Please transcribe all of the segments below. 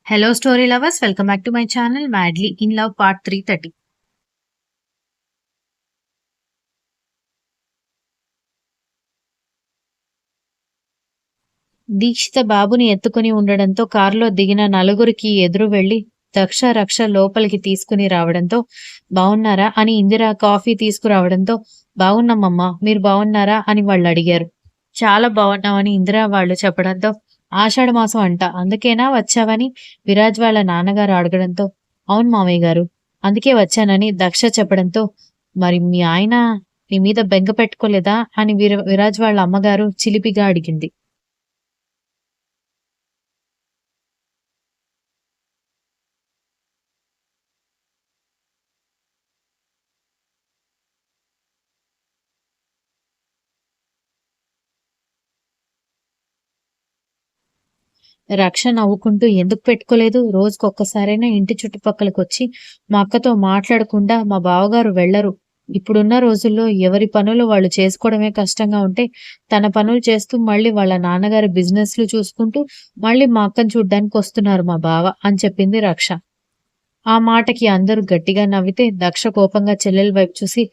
Hello, story lovers. Welcome back to my channel, Madly in Love Part 330. Dikshita బాబుని ఎత్తుకుని ఉండడంతో కారులో దిగిన నలుగురికి ఎదురు వెళ్లి దక్ష రక్ష లోపలికి తీసుకుని రావడంతో బాగున్నారా అని ఇందిర కాఫీ తీసుకురావడంతో బాగున్నామమ్మా మీరు బాగున్నారా అని వాళ్ళు అడిగారు. చాలా బాగున్నామని ఇందిర వాళ్ళు చెప్పడంతో ఆషాఢ మాసం అంట అందుకేనా వచ్చావని విరాజ్ వాళ్ళ నాన్నగారు అడగడంతో అవును మామయ్య గారు అందుకే వచ్చానని దక్ష చెప్పడంతో మరి మీ ఆయన మీ మీద బెంగ పెట్టుకోలేదా అని విరాజ్ వాళ్ళ అమ్మగారు చిలిపిగా అడిగింది. రక్ష నవ్వుకుంటూ ఎందుకు పెట్టుకోలేదు రోజుకొక్కసారైనా ఇంటి చుట్టుపక్కలకొచ్చి మా అక్కతో మాట్లాడకుండా మా బావగారు వెళ్లరు. ఇప్పుడున్న రోజుల్లో ఎవరి పనులు వాళ్ళు చేసుకోవడమే కష్టంగా ఉంటే తన పనులు చేస్తూ మళ్ళీ వాళ్ళ నాన్నగారి బిజినెస్లు చూసుకుంటూ మళ్ళీ మా అక్కను చూడ్డానికి వస్తున్నారు మా బావ అని చెప్పింది రక్ష. ఆ మాటకి అందరూ గట్టిగా నవ్వితే దక్ష కోపంగా చెల్లెల వైపు చూసి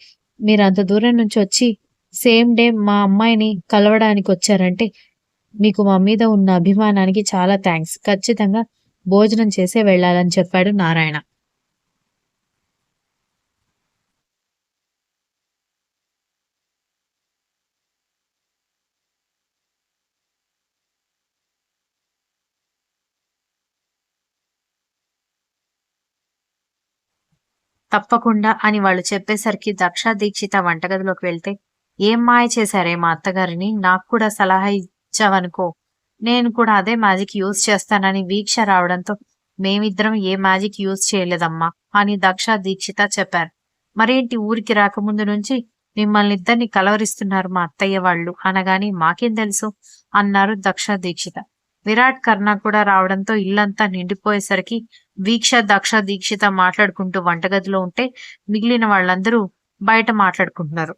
మీరంత దూరం నుంచి వచ్చి సేమ్ డే మా అమ్మాయిని కలవడానికి వచ్చారంటే మీకు మా మీద ఉన్న అభిమానానికి చాలా థ్యాంక్స్. ఖచ్చితంగా భోజనం చేసే వెళ్ళాలని చెప్పాడు నారాయణ. తప్పకుండా అని వాళ్ళు చెప్పేసరికి దక్ష దీక్షిత వంటగదిలోకి వెళ్తే ఏం మాయ చేశారే మా అత్తగారిని నాకు కూడా సలహా ఇచ్చావనుకో నేను కూడా అదే మ్యాజిక్ యూజ్ చేస్తానని వీక్ష రావడంతో మేమిద్దరం ఏ మ్యాజిక్ యూజ్ చేయలేదమ్మా అని దక్ష దీక్షిత చెప్పారు. మరేంటి ఊరికి రాకముందు నుంచి మిమ్మల్ని ఇద్దరిని కలవరిస్తున్నారు మా అత్తయ్య వాళ్ళు అనగాని మాకేం తెలుసు అన్నారు దక్ష దీక్షిత. విరాట్ కర్ణ కూడా రావడంతో ఇల్లంతా నిండిపోయేసరికి వీక్ష దక్ష దీక్షిత మాట్లాడుకుంటూ వంటగదిలో ఉంటే మిగిలిన వాళ్ళందరూ బయట మాట్లాడుకుంటున్నారు.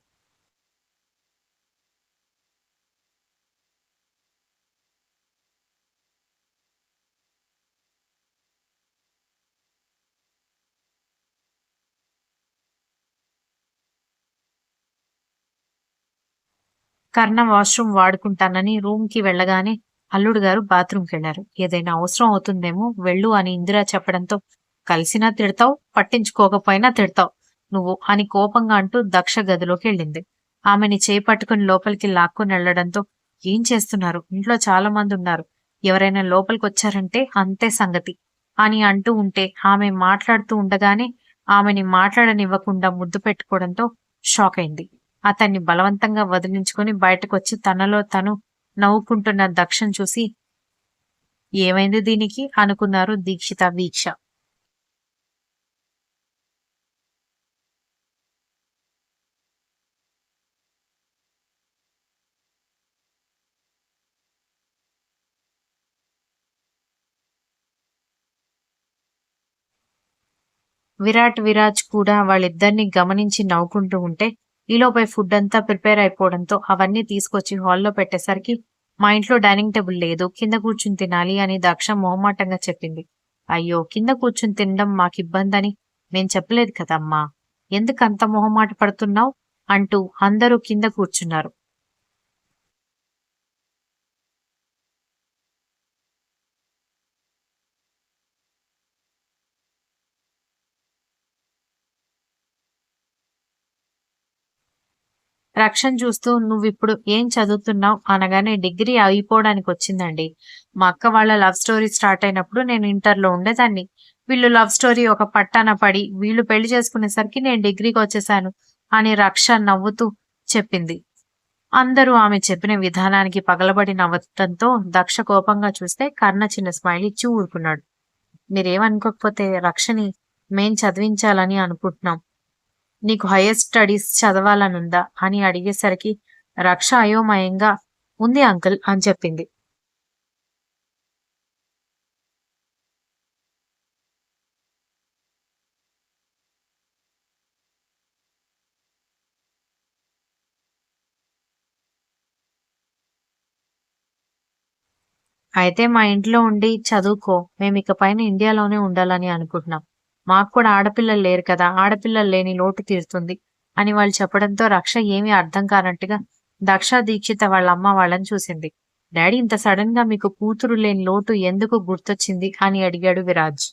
కర్ణ వాష్రూమ్ వాడుకుంటానని రూమ్ కి వెళ్ళగానే అల్లుడు గారు బాత్రూంకి వెళ్లారు. ఏదైనా అవసరం అవుతుందేమో వెళ్ళు అని ఇందిరా చెప్పడంతో కలిసినా తిడతావు పట్టించుకోకపోయినా తిడతావు నువ్వు అని కోపంగా అంటూ దక్ష గదిలోకి వెళ్ళింది. ఆమెని చేపట్టుకుని లోపలికి లాక్కుని వెళ్లడంతో ఏం చేస్తున్నారు ఇంట్లో చాలా మంది ఉన్నారు ఎవరైనా లోపలికి వచ్చారంటే అంతే సంగతి అని అంటూ ఉంటే ఆమె మాట్లాడుతూ ఉండగానే ఆమెని మాట్లాడనివ్వకుండా ముద్దు పెట్టుకోవడంతో షాక్ అయింది. అతన్ని బలవంతంగా వదిలించుకొని బయటకొచ్చి తనలో తను నవ్వుకుంటున్న దక్షను చూసి ఏమైంది దీనికి అనుకున్నారు దీక్షిత వీక్ష. విరాజ్ కూడా వాళ్ళిద్దరిని గమనించి నవ్వుకుంటూ ఉంటే ఈలోపై ఫుడ్ అంతా ప్రిపేర్ అయిపోవడంతో అవన్నీ తీసుకొచ్చి హాల్లో పెట్టేసరికి మా ఇంట్లో డైనింగ్ టేబుల్ లేదు కింద కూర్చుని తినాలి అని దక్ష మొహమాటంగా చెప్పింది. అయ్యో కింద కూర్చుని తినడం మాకిబ్బందని మేం చెప్పలేదు కదమ్మా ఎందుకంత మొహమాట పడుతున్నావు అంటూ అందరూ కింద కూర్చున్నారు. రక్షణ చూస్తూ నువ్విప్పుడు ఏం చదువుతున్నావు అనగానే డిగ్రీ అయిపోవడానికి వచ్చిందండి. మా అక్క వాళ్ళ లవ్ స్టోరీ స్టార్ట్ అయినప్పుడు నేను ఇంటర్లో ఉండేదాన్ని. వీళ్ళు లవ్ స్టోరీ ఒక పట్టాన పడి వీళ్ళు పెళ్లి చేసుకునేసరికి నేను డిగ్రీకి వచ్చేసాను అని రక్ష నవ్వుతూ చెప్పింది. అందరూ ఆమె చెప్పిన విధానానికి పగలబడి నవ్వటంతో దక్ష కోపంగా చూస్తే కర్ణ చిన్న స్మైల్ ఇచ్చి ఊరుకున్నాడు. మీరేమనుకోకపోతే రక్షని మేం చదివించాలని అనుకుంటున్నాం. నీకు హైయర్ స్టడీస్ చదవాలనుందా అని అడిగేసరికి రక్ష అయోమయంగా ఉంది అంకుల్ అని చెప్పింది. అయితే మా ఇంట్లో ఉండి చదువుకో. మేమిక పైన ఇండియాలోనే ఉండాలని అనుకుంటున్నాం. మాకు కూడా ఆడపిల్లలు లేరు కదా! ఆడపిల్లలు లేని లోటు తీరుతుంది అని వాళ్ళు చెప్పడంతో రక్ష ఏమీ అర్థం కానట్టుగా దక్ష, దీక్షిత వాళ్ళ అమ్మ వాళ్ళని చూసింది. డాడీ ఇంత సడన్‌గా మీకు కూతురు లేని లోటు ఎందుకు గుర్తొచ్చింది అని అడిగాడు విరాజ్.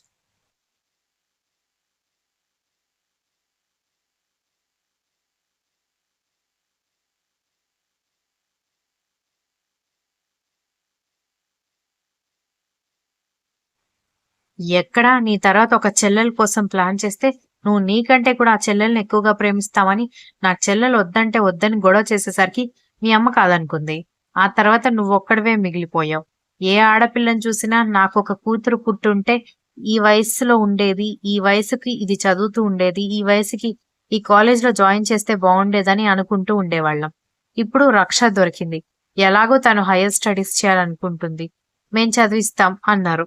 ఎక్కడా నీ తర్వాత ఒక చెల్లెల కోసం ప్లాన్ చేస్తే నువ్వు నీకంటే కూడా ఆ చెల్లెల్ని ఎక్కువగా ప్రేమిస్తావని నాకు చెల్లెలు వద్దంటే వద్దని గొడవ చేసేసరికి మీ అమ్మ కాదనుకుంది. ఆ తర్వాత నువ్వొక్కడివే మిగిలిపోయావు. ఏ ఆడపిల్లని చూసినా నాకొక కూతురు పుట్టుంటే ఈ వయస్సులో ఉండేది. ఈ వయసుకి ఇది చదువుతూ ఉండేది. ఈ వయసుకి ఈ కాలేజ్‌లో జాయిన్ చేస్తే బావుండేదని అనుకుంటూ ఉండేవాళ్ళం. ఇప్పుడు రక్ష దొరికింది. ఎలాగో తను హైర్ స్టడీస్ చేయాలనుకుంటుంది. మేం చదివిస్తాం అన్నారు.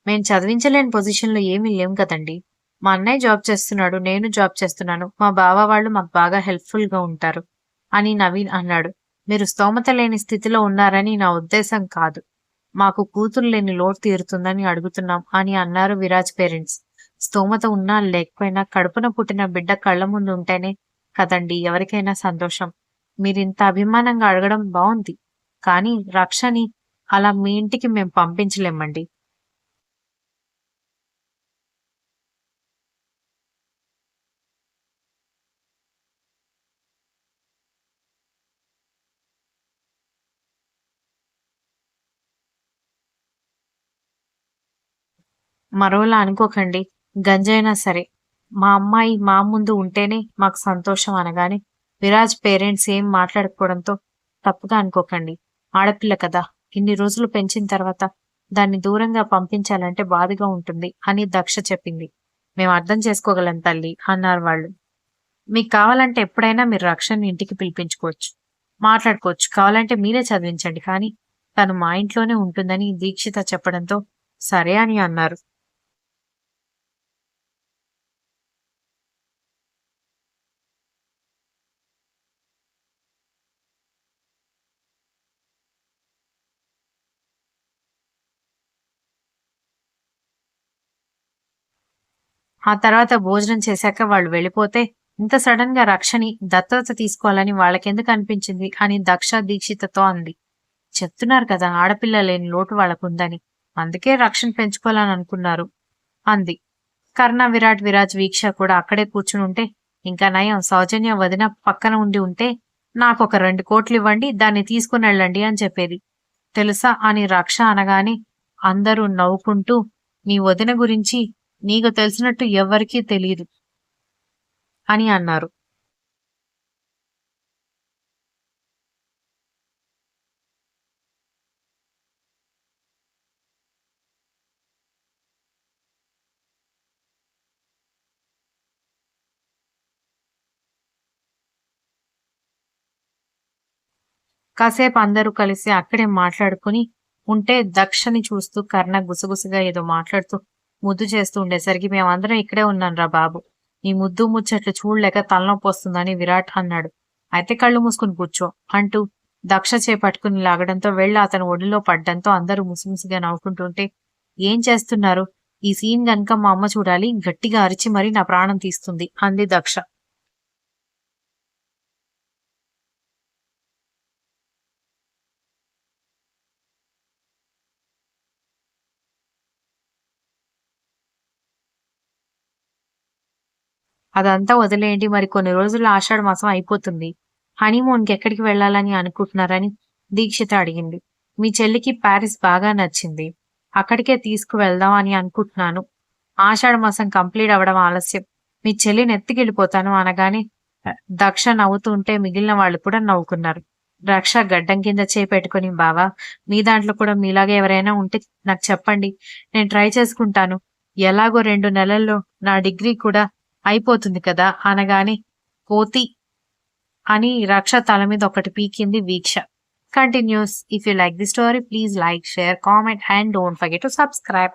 మేం చదివించలేని పొజిషన్‌లో ఏమీ లేం కదండీ! మా అన్నయ్య జాబ్ చేస్తున్నాడు. నేను జాబ్ చేస్తున్నాను. మా బావ వాళ్ళు మాకు బాగా హెల్ప్‌ఫుల్‌గా ఉంటారు అని నవీన్ అన్నాడు. మీరు స్తోమత లేని స్థితిలో ఉన్నారని నా ఉద్దేశం కాదు. మాకు కూతురు లేని లోటు తీరుతుందని అడుగుతున్నాం అని అన్నారు విరాజ్ పేరెంట్స్. స్తోమత ఉన్నా లేకపోయినా కడుపున పుట్టిన బిడ్డ కళ్ళ ముందు ఉంటేనే కదండీ ఎవరికైనా సంతోషం. మీరింత అభిమానంగా అడగడం బావుంది. కానీ రక్షని అలా మీ ఇంటికి మేం పంపించలేమండి. మరోలా అనుకోకండి. గంజైనా సరే. మా అమ్మాయి మా ముందు ఉంటేనే మాకు సంతోషం అనగానే విరాజ్ పేరెంట్స్ ఏం మాట్లాడకపోవడంతో తప్పుగా అనుకోకండి. ఆడపిల్ల కదా! ఇన్ని రోజులు పెంచిన తర్వాత దాన్ని దూరంగా పంపించాలంటే బాధగా ఉంటుంది అని దక్ష చెప్పింది. మేము అర్థం చేసుకోగలం తల్లి అన్నారు వాళ్ళు. మీకు కావాలంటే ఎప్పుడైనా మీరు రక్షని ఇంటికి పిలిపించుకోవచ్చు. మాట్లాడుకోవచ్చు. కావాలంటే మీరే చదివించండి. కానీ తను మా ఇంట్లోనే ఉంటుందని దీక్షిత చెప్పడంతో సరే అని అన్నారు. ఆ తర్వాత భోజనం చేశాక వాళ్ళు వెళ్ళిపోతే, ఇంత సడెన్‌గా రక్షని దత్తత తీసుకోవాలని వాళ్ళకెందుకు అనిపించింది అని దక్ష దీక్షితతో అంది. చెప్తున్నారు కదా! ఆడపిల్ల లేని లోటు వాళ్ళకుందని. అందుకే రక్షని పెంచుకోవాలని అనుకున్నారు అంది. కర్ణ, విరాట్, విరాజ్, వీక్ష కూడా అక్కడే కూర్చునుంటే, ఇంకా నయం సౌజన్య వదిన పక్కన ఉండి ఉంటే, నాకొక 2,00,00,000 ఇవ్వండి దాన్ని తీసుకొనెళ్ళండి అని చెప్పేది. తెలుసా అని రక్ష అనగానే అందరూ నవ్వుకుంటూ నీ వదిన గురించి నీకు తెలిసినట్టు ఎవ్వరికీ తెలీదు అని అన్నారు. కాసేపు అందరూ కలిసి అక్కడే మాట్లాడుకుని ఉంటే దక్షని చూస్తూ కర్ణ గుసగుసగా ఏదో మాట్లాడుతూ ముద్దు చేస్తూ ఉండేసరికి మేమందరం ఇక్కడే ఉన్నాంరా బాబు. నీ ముద్దు ముచ్చట్లు చూడలేక తలనొప్పొస్తుందని విరాట్ అన్నాడు. అయితే కళ్ళు మూసుకుని కూర్చో అంటూ దక్ష చేపట్టుకుని లాగడంతో వెళ్ళి అతని ఒడిలో పడ్డంతో అందరూ ముసిముసిగా నవ్వుకుంటుంటే ఏం చేస్తున్నారు? ఈ సీన్ గనుక మా అమ్మ చూడాలి గట్టిగా అరిచి మరీ నా ప్రాణం తీస్తుంది అంది దక్ష. అదంతా వదిలేయండి. మరి కొన్ని రోజుల్లో ఆషాఢ మాసం అయిపోతుంది. హనీమూన్‌కి ఎక్కడికి వెళ్ళాలని అనుకుంటున్నారని దీక్షిత అడిగింది. మీ చెల్లికి పారిస్ బాగా నచ్చింది. అక్కడికే తీసుకువెళ్దాం అని అనుకుంటున్నాను. ఆషాఢ మాసం కంప్లీట్ అవ్వడం ఆలస్యం. మీ చెల్లిని ఎత్తుకెళ్ళిపోతాను అనగానే దక్ష నవ్వుతూ ఉంటే మిగిలిన వాళ్ళు కూడా నవ్వుకున్నారు. రక్ష గడ్డం కింద చేయి పెట్టుకొని బావా మీ దాంట్లో కూడా మీలాగే ఎవరైనా ఉంటే నాకు చెప్పండి. నేను ట్రై చేసుకుంటాను. ఎలాగో 2 నెలల్లో నా డిగ్రీ కూడా అయిపోతుంది కదా! అనగానే కోతి అని రక్ష తల మీద ఒకటి పీకింది వీక్ష. continues. If you like the story, please like, share, comment, and don't forget to subscribe.